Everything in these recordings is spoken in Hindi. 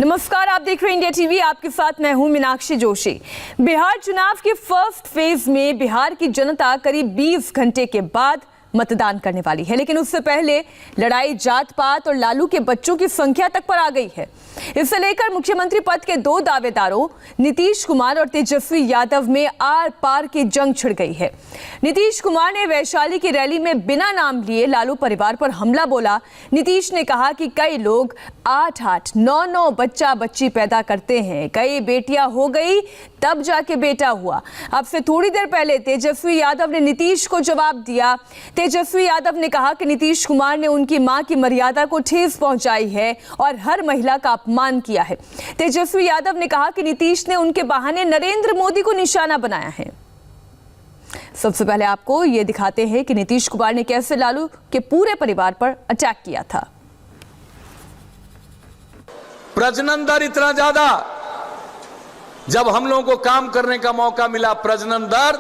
नमस्कार, आप देख रहे हैं इंडिया टीवी। आपके साथ मैं हूं मीनाक्षी जोशी। बिहार चुनाव के फर्स्ट फेज में बिहार की जनता करीब 20 घंटे के बाद मतदान करने वाली है, लेकिन उससे पहले लड़ाई जात पात और लालू के बच्चों की संख्या तक पर आ गई है। इसे लेकर मुख्यमंत्री पद के दो दावेदारों नीतीश कुमार और तेजस्वी यादव में आर पार की जंग छिड़ गई है। नीतीश कुमार ने वैशाली की रैली में बिना नाम लिए लालू परिवार पर हमला बोला। नीतीश ने कहा कि कई लोग 8-8, 9-9 बच्चा बच्ची पैदा करते हैं, कई बेटियां हो गई तब जाके बेटा हुआ। अब से थोड़ी देर पहले तेजस्वी यादव ने नीतीश को जवाब दिया। तेजस्वी यादव ने कहा कि नीतीश कुमार ने उनकी मां की मर्यादा को ठेस पहुंचाई है और हर महिला का अपमान किया है। तेजस्वी यादव ने कहा कि नीतीश ने उनके बहाने नरेंद्र मोदी को निशाना बनाया है। सबसे पहले आपको ये दिखाते हैं कि नीतीश कुमार ने कैसे लालू के पूरे परिवार पर अटैक किया था। प्रजनन दर इतना ज्यादा, जब हम लोगों को काम करने का मौका मिला, प्रजनन दर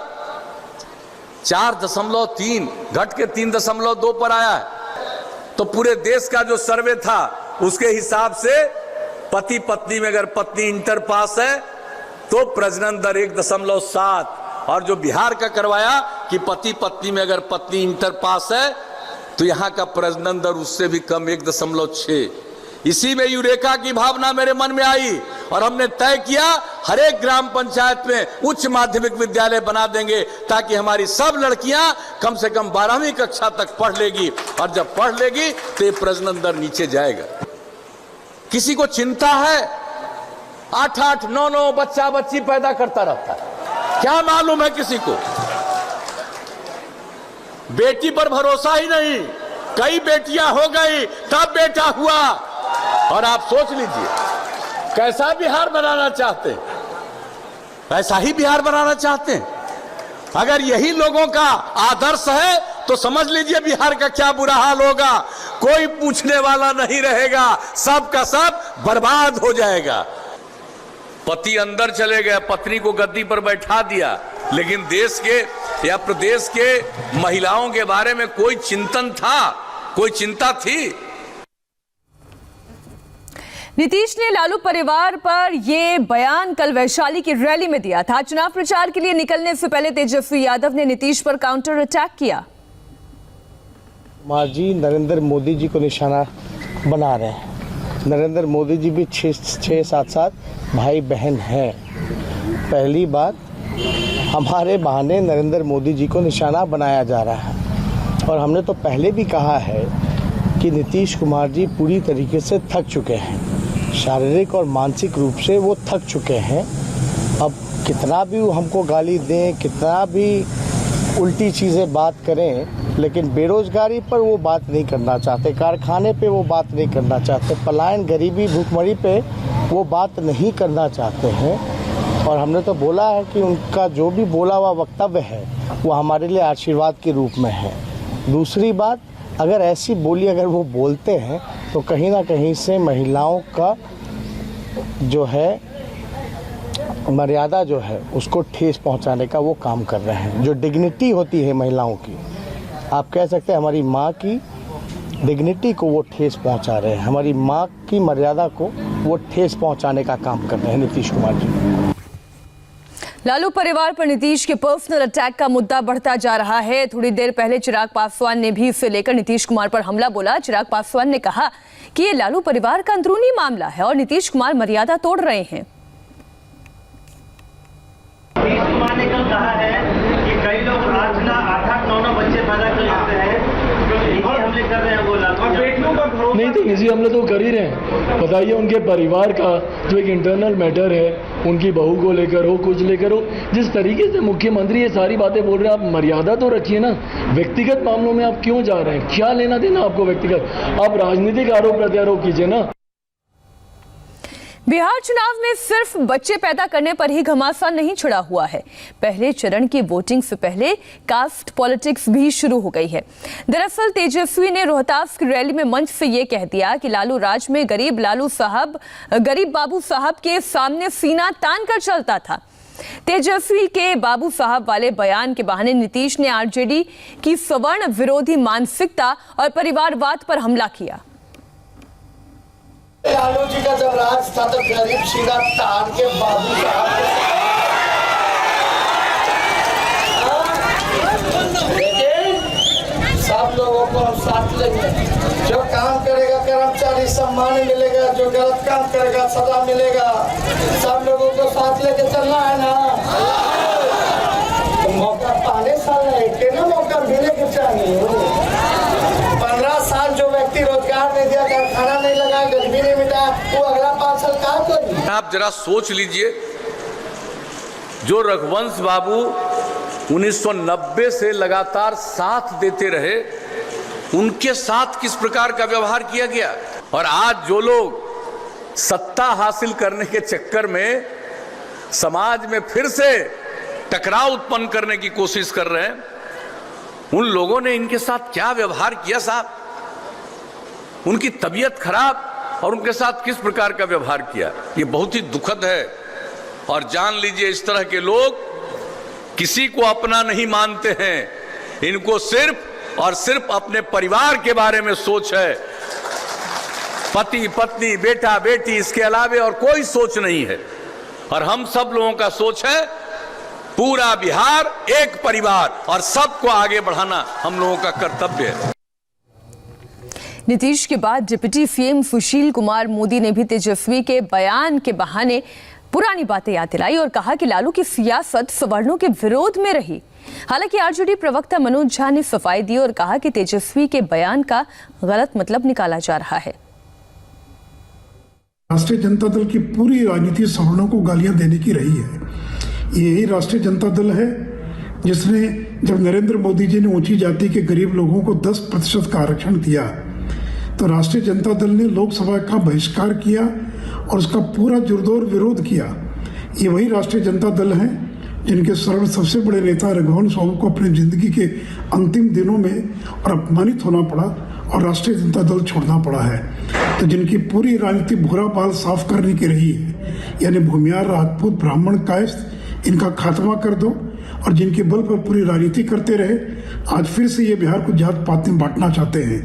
4.3 घट के 3.2 पर आया है। तो पूरे देश का जो सर्वे था उसके हिसाब से पति पत्नी में अगर पत्नी इंटर पास है तो प्रजनन दर 1.7, और जो बिहार का करवाया कि पति पत्नी में अगर पत्नी इंटर पास है तो यहां का प्रजनन दर उससे भी कम 1.6। इसी में यूरेका की भावना मेरे मन में आई और हमने तय किया हर एक ग्राम पंचायत में उच्च माध्यमिक विद्यालय बना देंगे ताकि हमारी सब लड़कियां कम से कम 12वीं कक्षा तक पढ़ लेगी, और जब पढ़ लेगी तो ये प्रजनन दर नीचे जाएगा। किसी को चिंता है 8-8, 9-9 बच्चा बच्ची पैदा करता रहता है, क्या मालूम है किसी को? बेटी पर भरोसा ही नहीं, कई बेटियां हो गई तब बेटा हुआ। और आप सोच लीजिए कैसा बिहार बनाना चाहते हैं, ऐसा ही बिहार बनाना चाहते हैं। अगर यही लोगों का आदर्श है तो समझ लीजिए बिहार का क्या बुरा हाल होगा। कोई पूछने वाला नहीं रहेगा, सब का सब बर्बाद हो जाएगा। पति अंदर चले गए, पत्नी को गद्दी पर बैठा दिया, लेकिन देश के या प्रदेश के महिलाओं के बारे में कोई चिंतन था, कोई चिंता थी? नीतीश ने लालू परिवार पर यह बयान कल वैशाली की रैली में दिया था। चुनाव प्रचार के लिए निकलने से पहले तेजस्वी यादव ने नीतीश पर काउंटर अटैक किया। कुमार जी नरेंद्र मोदी जी को निशाना बना रहे हैं। नरेंद्र मोदी जी भी 6-7 भाई बहन हैं। पहली बात, हमारे बहाने नरेंद्र मोदी जी को निशाना बनाया जा रहा है, और हमने तो पहले भी कहा है कि नीतीश कुमार जी पूरी तरीके से थक चुके हैं, शारीरिक और मानसिक रूप से वो थक चुके हैं। अब कितना भी वो हमको गाली दें, कितना भी उल्टी चीज़ें बात करें, लेकिन बेरोजगारी पर वो बात नहीं करना चाहते, कारखाने पे वो बात नहीं करना चाहते, पलायन, गरीबी, भूखमरी पे वो बात नहीं करना चाहते हैं। और हमने तो बोला है कि उनका जो भी बोला हुआ वक्तव्य है वो हमारे लिए आशीर्वाद के रूप में है। दूसरी बात, अगर ऐसी बोली अगर वो बोलते हैं तो कहीं ना कहीं से महिलाओं का जो है मर्यादा जो है उसको ठेस पहुंचाने का वो काम कर रहे हैं। जो डिग्निटी होती है महिलाओं की, आप कह सकते हैं हमारी माँ की डिग्निटी को वो ठेस पहुंचा रहे हैं, हमारी माँ की मर्यादा को वो ठेस पहुंचाने का काम कर रहे हैं नीतीश कुमार जी। लालू परिवार पर नीतीश के पर्सनल अटैक का मुद्दा बढ़ता जा रहा है। थोड़ी देर पहले चिराग पासवान ने भी इसे लेकर नीतीश कुमार पर हमला बोला। चिराग पासवान ने कहा कि ये लालू परिवार का अंदरूनी मामला है और नीतीश कुमार मर्यादा तोड़ रहे हैं। नीतीश कुमार ने कल कहा है कि कई लोग 8-8, 9-9 बच्चे पैदा कर लेते हैं, हमले कर रहे हैं वो लालू। नहीं तो इसी हमले तो कर ही रहे हैं। बताइए उनके परिवार का जो एक इंटरनल मैटर है, उनकी बहू को लेकर हो, कुछ लेकर हो, जिस तरीके से मुख्यमंत्री ये सारी बातें बोल रहे हैं, आप मर्यादा तो रखिए ना। व्यक्तिगत मामलों में आप क्यों जा रहे हैं? क्या लेना देना आपको व्यक्तिगत? आप राजनीतिक आरोप प्रत्यारोप कीजिए ना। बिहार चुनाव में सिर्फ बच्चे पैदा करने पर ही घमासान नहीं छिड़ा हुआ है। पहले चरण की वोटिंग से पहले कास्ट पॉलिटिक्स भी शुरू हो गई है। दरअसल तेजस्वी ने रोहतास की रैली में मंच से ये कह दिया कि लालू राज में गरीब बाबू साहब के सामने सीना तान कर चलता था। तेजस्वी के बाबू साहब वाले बयान के बहाने नीतीश ने आरजेडी की सवर्ण विरोधी मानसिकता और परिवारवाद पर हमला किया। लालू जी का जब राज था तो गरीब सीधा तार के बाबू साहब सब लोगों को हम साथ लेंगे। जो काम करेगा कर्मचारी सम्मान मिलेगा, जो गलत काम करेगा सजा मिलेगा। सब लोगों को साथ लेके चलना है ना। तो मौका 5 साल है ना, मौका मिले के चाहिए। 15 साल जो व्यक्ति रोजगार नहीं दिया, कारखाना नहीं लगा, गरीबी नहीं मिटा, वो अगला 5 साल काम करेगी। आप जरा सोच लीजिए, जो रघुवंश बाबू 1990 से लगातार साथ देते रहे, उनके साथ किस प्रकार का व्यवहार किया गया। और आज जो लोग सत्ता हासिल करने के चक्कर में समाज में फिर से टकराव उत्पन्न करने की कोशिश कर रहे हैं, उन लोगों ने इनके साथ क्या व्यवहार किया साहब। उनकी तबीयत खराब और उनके साथ किस प्रकार का व्यवहार किया, ये बहुत ही दुखद है। और जान लीजिए, इस तरह के लोग किसी को अपना नहीं मानते हैं। इनको सिर्फ और सिर्फ अपने परिवार के बारे में सोच है। पति पत्नी बेटा बेटी इसके अलावे और कोई सोच नहीं है। और हम सब लोगों का सोच है पूरा बिहार एक परिवार, और सबको आगे बढ़ाना हम लोगों का कर्तव्य है। नीतीश के बाद डिप्टी सीएम सुशील कुमार मोदी ने भी तेजस्वी के बयान के बहाने पुरानी बातें याद दिलाई और कहा कि लालू की सियासत सवर्णों के विरोध में रही। हालांकि आरजेडी प्रवक्ता मनोज झा ने सफाई दी और कहा कि तेजस्वी के बयान का गलत मतलब निकाला जा रहा है। राष्ट्रीय जनता दल की पूरी राजनीति सवर्णों को गालियां देने की रही है। यही राष्ट्रीय जनता दल है जिसने, जब नरेंद्र मोदी जी ने ऊंची जाति के गरीब लोगों को 10% का आरक्षण दिया, तो राष्ट्रीय जनता दल ने लोकसभा का बहिष्कार किया और उसका पूरा जोरदार विरोध किया। ये वही राष्ट्रीय जनता दल है जिनके सबसे बड़े नेता रघुवंश बाबू को अपनी जिंदगी के अंतिम दिनों में और अपमानित होना पड़ा और राष्ट्रीय जनता दल छोड़ना पड़ा है। तो जिनकी पूरी राजनीति भूरा बाल साफ करने की रही है, यानी भूमियार राजपूत ब्राह्मण कायस्थ, इनका खात्मा कर दो, और जिनके बल पर पूरी राजनीति करते रहे, आज फिर से ये बिहार को जात पात में बांटना चाहते हैं।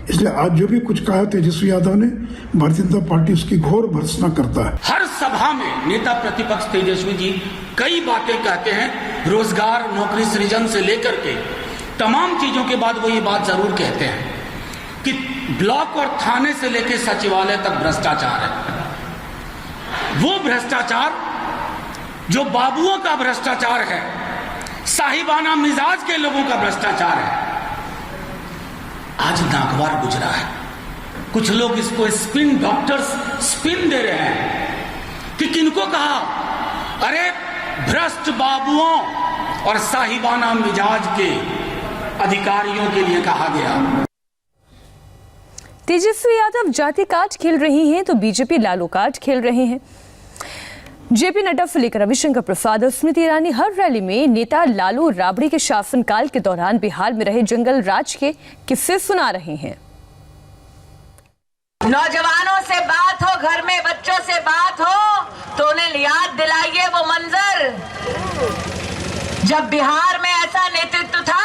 इसलिए आज जो भी कुछ कहा तेजस्वी यादव ने, भारतीय जनता पार्टी उसकी घोर भर्त्सना करता है। हर सभा में नेता प्रतिपक्ष तेजस्वी जी कई बातें कहते हैं, रोजगार नौकरी सृजन से लेकर के तमाम चीजों के बाद वो ये बात जरूर कहते हैं कि ब्लॉक और थाने से लेकर सचिवालय तक भ्रष्टाचार है। वो भ्रष्टाचार जो बाबुओं का भ्रष्टाचार है, साहिबाना मिजाज के लोगों का भ्रष्टाचार है, आज नागवार गुजरा है। कुछ लोग इसको स्पिन डॉक्टर्स स्पिन दे रहे हैं कि किनको कहा, अरे भ्रष्ट बाबुओं और साहिबाना मिजाज के अधिकारियों के लिए कहा गया। तेजस्वी यादव जाति काट खेल रही हैं तो बीजेपी लालू काट खेल रहे हैं। जेपी नड्डा से लेकर रविशंकर प्रसाद, स्मृति ईरानी हर रैली में नेता लालू राबड़ी के शासनकाल के दौरान बिहार में रहे जंगल राज के किस्से सुना रहे हैं। नौजवानों से बात हो, घर में बच्चों से बात हो तो उन्हें याद दिलाइए वो मंजर जब बिहार में ऐसा नेतृत्व था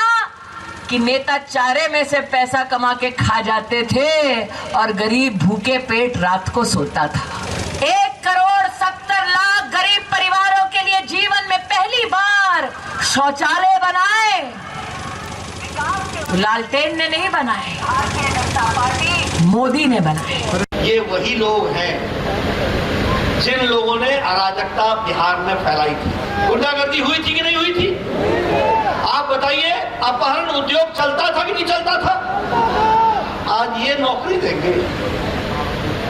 कि नेता चारे में से पैसा कमा के खा जाते थे और गरीब भूखे पेट रात को सोता था। 1,70,00,000 गरीब परिवारों के लिए जीवन में पहली बार शौचालय बनाए, लालटेन ने नहीं बनाए, मोदी ने बनाए। ये वही लोग हैं जिन लोगों ने अराजकता बिहार में फैलाई थी। गुंडागर्दी हुई थी कि नहीं हुई थी? आप बताइए, अपहरण उद्योग चलता था कि नहीं चलता था? आज ये नौकरी देंगे,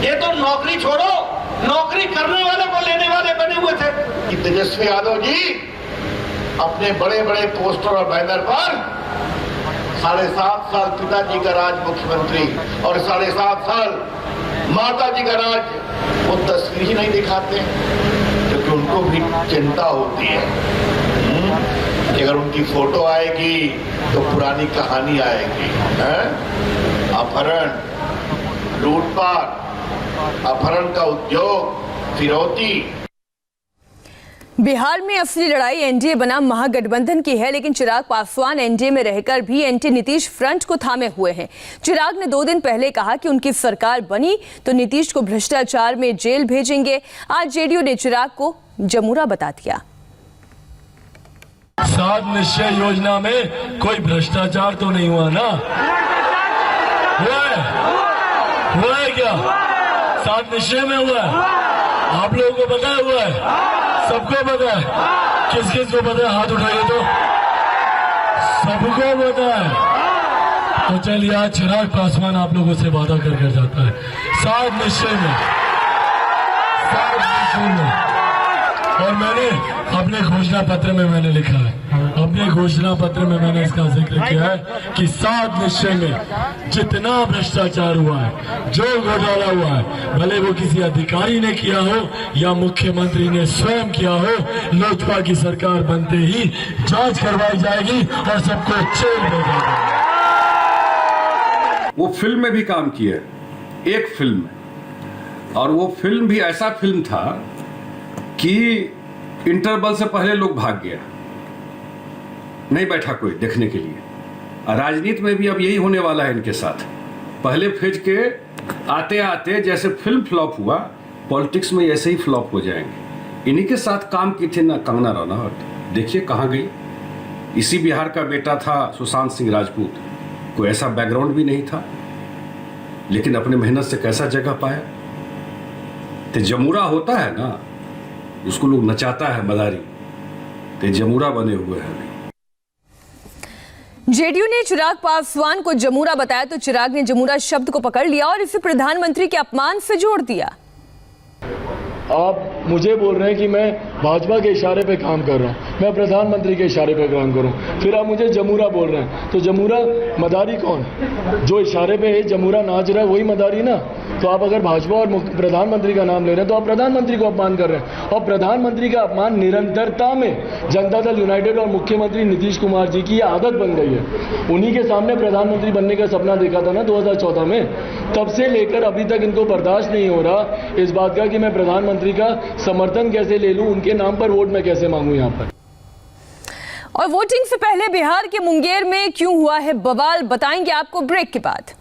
ये तो नौकरी छोड़ो, नौकरी करने वाले को लेने वाले बने हुए थे। कि तेजस्वी यादव जी अपने बड़े बड़े पोस्टर और बैनर पर 7.5 साल पिताजी का राज मुख्यमंत्री और 7.5 साल माता जी का राज, वो तस्वीर ही नहीं दिखाते, क्योंकि उनको भी चिंता होती है कि अगर उनकी फोटो आएगी तो पुरानी कहानी आएगी। अपहरण, लूटपाट, अपहरण का उद्योग, फिरौती। बिहार में असली लड़ाई एनडीए बना महागठबंधन की है, लेकिन चिराग पासवान एनडीए में रहकर भी एंटी नीतीश फ्रंट को थामे हुए हैं। चिराग ने 2 दिन पहले कहा कि उनकी सरकार बनी तो नीतीश को भ्रष्टाचार में जेल भेजेंगे। आज जेडीयू ने चिराग को जमूरा बता दिया। 7 निश्चय योजना में कोई भ्रष्टाचार तो नहीं हुआ ना? हुआ है क्या? 7 निश्चय में हुआ है? आप लोगों को पता है हुआ है? सबको पता है? किस किस को पता है? हाथ उठाइए तो। सबको पता है। तो चलिए आज चिराग पासवान आप लोगों से वादा कर जाता है 7 निश्चय में, 7 निश्चय में। और मैंने अपने घोषणा पत्र में मैंने लिखा है, अपने घोषणा पत्र में मैंने इसका जिक्र किया है कि 7 निश्चय में जितना भ्रष्टाचार हुआ है, जो घोटाला हुआ है, भले वो किसी अधिकारी ने किया हो या मुख्यमंत्री ने स्वयं किया हो, लोजपा की सरकार बनते ही जांच करवाई जाएगी और सबको जेल भेजा जाएगा। वो फिल्म में भी काम किए, एक फिल्म में, और वो फिल्म भी ऐसा फिल्म था कि इंटरवल से पहले लोग भाग गया, नहीं बैठा कोई देखने के लिए। राजनीति में भी अब यही होने वाला है इनके साथ। पहले फेज के आते आते जैसे फिल्म फ्लॉप हुआ, पॉलिटिक्स में ऐसे ही फ्लॉप हो जाएंगे। इन्हीं के साथ काम की थी ना कंगना रनौत, देखिए कहाँ गई। इसी बिहार का बेटा था सुशांत सिंह राजपूत, कोई ऐसा बैकग्राउंड भी नहीं था, लेकिन अपने मेहनत से कैसा जगह पाया। तो जमूरा होता है ना, उसको लोग नचाता है मदारी, तो जमूरा बने हुए हैं। जेडीयू ने चिराग पासवान को जमूरा बताया तो चिराग ने जमूरा शब्द को पकड़ लिया और इसे प्रधानमंत्री के अपमान से जोड़ दिया। आप मुझे बोल रहे हैं कि मैं भाजपा के इशारे पे काम कर रहा हूं, मैं प्रधानमंत्री के इशारे पे काम करूं, फिर आप मुझे जमूरा बोल रहे हैं। तो जमूरा मदारी कौन? जो इशारे पे है जमूरा नाच रहा है वही मदारी ना। तो आप अगर भाजपा और प्रधानमंत्री का नाम ले रहे हैं तो आप प्रधानमंत्री को अपमान कर रहे हैं, और प्रधानमंत्री का अपमान निरंतरता में जनता दल यूनाइटेड और मुख्यमंत्री नीतीश कुमार जी की आदत बन गई है। उन्हीं के सामने प्रधानमंत्री बनने का सपना देखा था ना 2014 में, तब से लेकर अभी तक इनको बर्दाश्त नहीं हो रहा इस बात का कि मैं प्रधानमंत्री का समर्थन कैसे ले लूं, उनके नाम पर वोट मैं कैसे मांगूं यहां पर। और वोटिंग से पहले बिहार के मुंगेर में क्यों हुआ है बवाल, बताएंगे आपको ब्रेक के बाद।